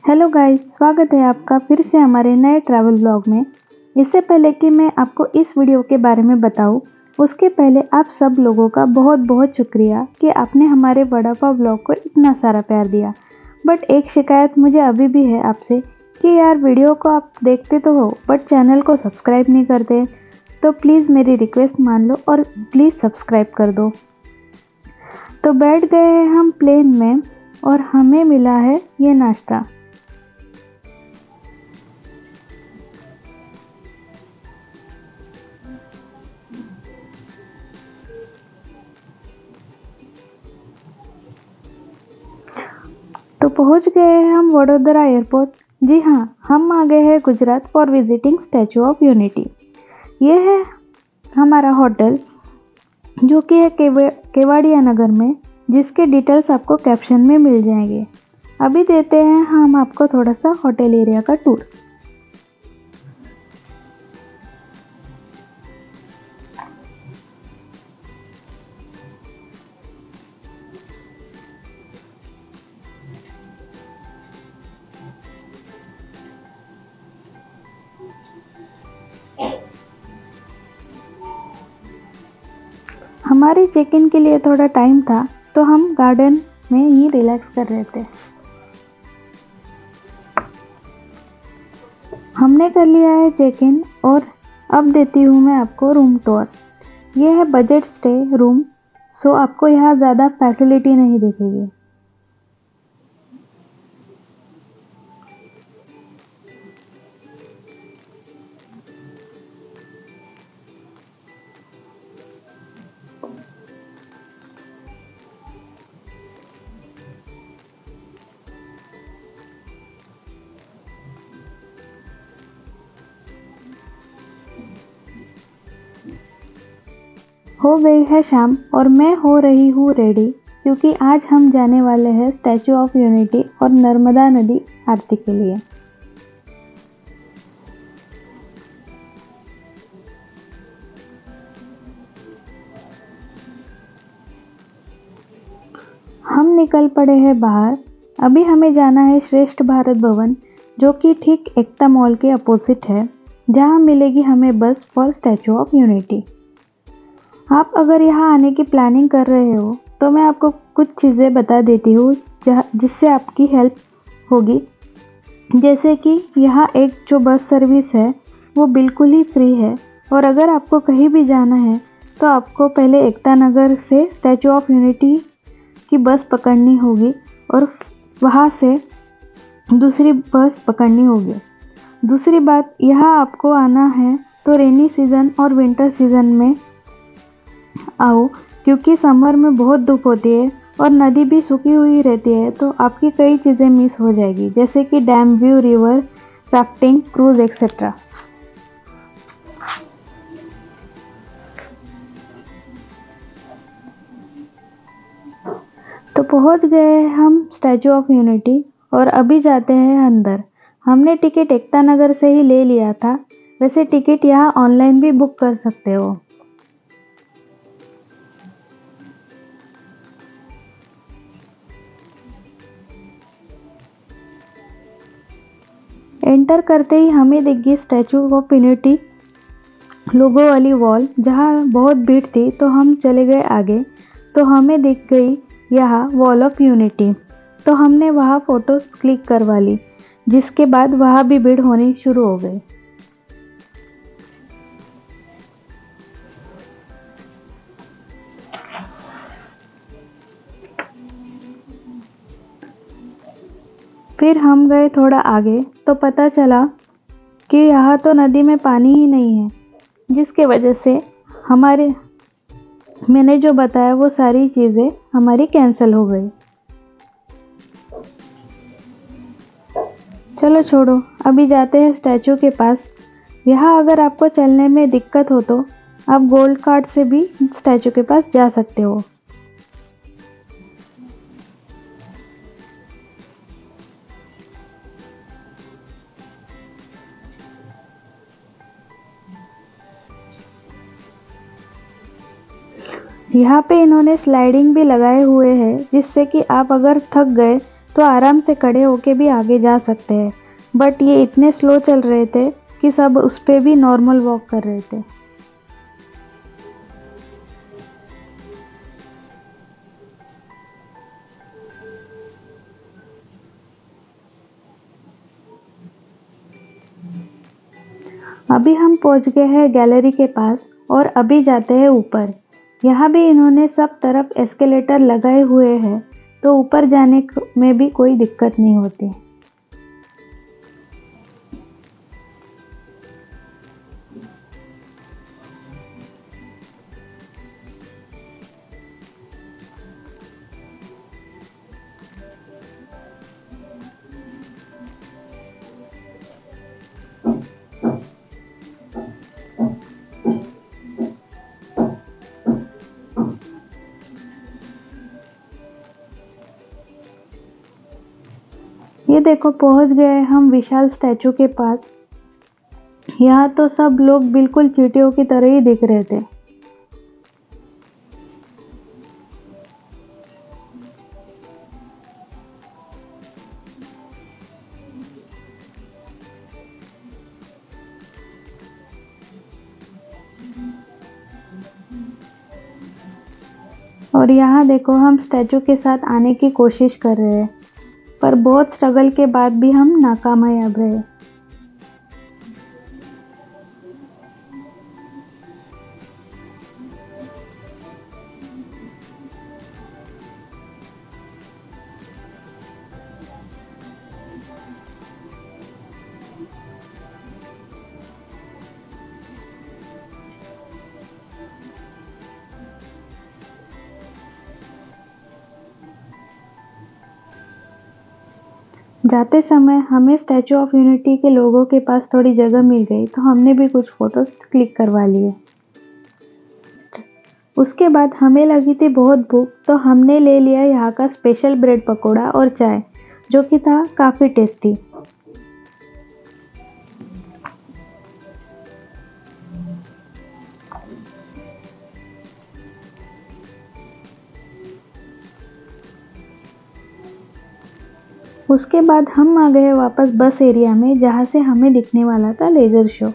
Hello guys, स्वागत है आपका फिर से हमारे नए ट्रैवल ब्लॉग में। इससे पहले कि मैं आपको इस वीडियो के बारे में बताऊं, उसके पहले आप सब लोगों का बहुत बहुत शुक्रिया कि आपने हमारे वड़ा पाव ब्लॉग को इतना सारा प्यार दिया। बट एक शिकायत मुझे अभी भी है आपसे कि यार वीडियो को आप देखते तो हो बट चैनल को सब्सक्राइब नहीं करते, तो प्लीज़ मेरी रिक्वेस्ट मान लो और प्लीज़ सब्सक्राइब कर दो। तो बैठ गए हैं हम प्लेन में और हमें मिला है ये नाश्ता। तो पहुंच गए हैं हम वडोदरा एयरपोर्ट। जी हाँ, हम आ गए हैं Gujarat for visiting statue of unity. ये है हमारा होटल जो कि है केवड़िया नगर में, जिसके डिटेल्स आपको कैप्शन में मिल जाएंगे। अभी देते हैं हम आपको थोड़ा सा होटल एरिया का टूर। हमारे चेक इन के लिए थोड़ा टाइम था तो हम गार्डन में ही रिलैक्स कर रहे थे। हमने कर लिया है चेक इन और अब देती हूँ मैं आपको रूम टूर। ये है बजट स्टे रूम, सो आपको यहाँ ज़्यादा फैसिलिटी नहीं दिखेगी। हो गई है शाम और मैं हो रही हूँ रेडी, क्योंकि आज हम जाने वाले हैं स्टैचू ऑफ यूनिटी और नर्मदा नदी आरती के लिए। हम निकल पड़े हैं बाहर। अभी हमें जाना है श्रेष्ठ भारत भवन, जो कि ठीक एकता मॉल के अपोजिट है, जहाँ मिलेगी हमें बस फॉर स्टैचू ऑफ यूनिटी। आप अगर यहाँ आने की प्लानिंग कर रहे हो तो मैं आपको कुछ चीज़ें बता देती हूँ जिससे आपकी हेल्प होगी। जैसे कि यहाँ एक जो बस सर्विस है वो बिल्कुल ही फ्री है, और अगर आपको कहीं भी जाना है तो आपको पहले एकता नगर से स्टैचू ऑफ यूनिटी की बस पकड़नी होगी और वहाँ से दूसरी बस पकड़नी होगी। दूसरी बात, यहाँ आपको आना है तो रेनी सीज़न और विंटर सीज़न में आओ, क्योंकि समर में बहुत धूप होती है और नदी भी सूखी हुई रहती है, तो आपकी कई चीज़ें मिस हो जाएगी, जैसे कि dam view, river rafting, cruise etcetera. तो पहुंच गए हैं हम स्टैचू ऑफ यूनिटी और अभी जाते हैं अंदर। हमने टिकट एकता नगर से ही ले लिया था, वैसे टिकट यहाँ ऑनलाइन भी बुक कर सकते हो। एंटर करते ही हमें दिख गई स्टैचू ऑफ यूनिटी लोगो वाली वॉल। जहाँ बहुत भीड़ थी तो हम चले गए आगे, तो हमें दिख गई यहाँ वॉल ऑफ यूनिटी। तो हमने वहाँ फ़ोटोज़ क्लिक करवा ली, जिसके बाद वहाँ भी भीड़ होनी शुरू हो गई। फिर हम गए थोड़ा आगे तो पता चला कि यहाँ तो नदी में पानी ही नहीं है, जिसके वजह से मैंने जो बताया वो सारी चीज़ें हमारी कैंसिल हो गई। चलो छोड़ो, अभी जाते हैं स्टैचू के पास। यहाँ अगर आपको चलने में दिक्कत हो तो आप गोल्ड कार्ड से भी स्टैचू के पास जा सकते हो। यहाँ पे इन्होंने स्लाइडिंग भी लगाए हुए हैं, जिससे कि आप अगर थक गए तो आराम से खड़े होके भी आगे जा सकते हैं, बट ये इतने स्लो चल रहे थे कि सब उस पे भी नॉर्मल वॉक कर रहे थे। अभी हम पहुंच गए हैं गैलरी के पास और अभी जाते हैं ऊपर। यहाँ भी इन्होंने सब तरफ एस्केलेटर लगाए हुए हैं, तो ऊपर जाने में भी कोई दिक्कत नहीं होती। ये देखो पहुंच गए हम विशाल स्टैचू के पास। यहाँ तो सब लोग बिल्कुल चींटियों की तरह ही दिख रहे थे। और यहाँ देखो हम स्टैचू के साथ आने की कोशिश कर रहे हैं, पर बहुत स्ट्रगल के बाद भी हम नाकामयाब रहे। जाते समय हमें स्टैचू ऑफ यूनिटी के लोगों के पास थोड़ी जगह मिल गई, तो हमने भी कुछ फोटोज क्लिक करवा लिए। उसके बाद हमें लगी थी बहुत भूख, तो हमने ले लिया यहाँ का स्पेशल ब्रेड पकोड़ा और चाय, जो कि था काफ़ी टेस्टी। उसके बाद हम आ गए वापस बस एरिया में, जहाँ से हमें दिखने वाला था लेज़र शो।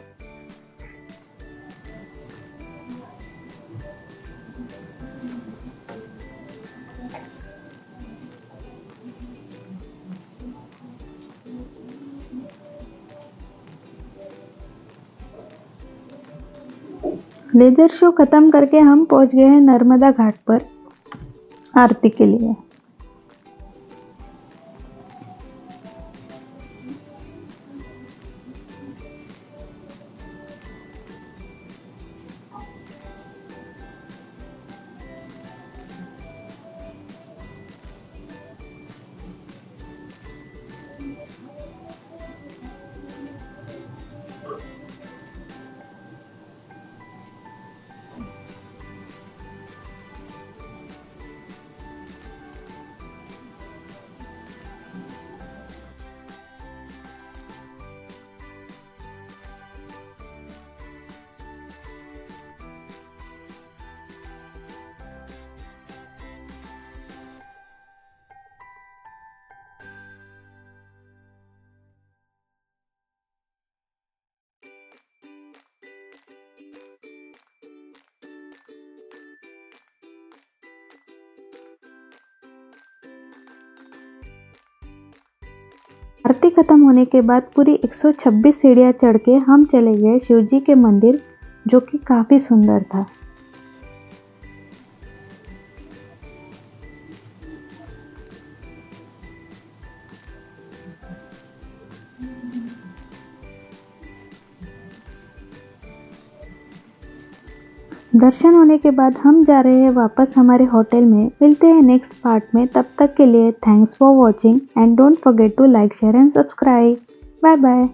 लेज़र शो ख़त्म करके हम पहुँच गए हैं नर्मदा घाट पर आरती के लिए। आरती खत्म होने के बाद पूरी 126 सीढ़ियाँ चढ़ के हम चले गए शिव जी के मंदिर, जो कि काफ़ी सुंदर था। दर्शन होने के बाद हम जा रहे हैं वापस हमारे होटल में। मिलते हैं नेक्स्ट पार्ट में, तब तक के लिए thanks for watching and don't forget to like share and subscribe. Bye bye.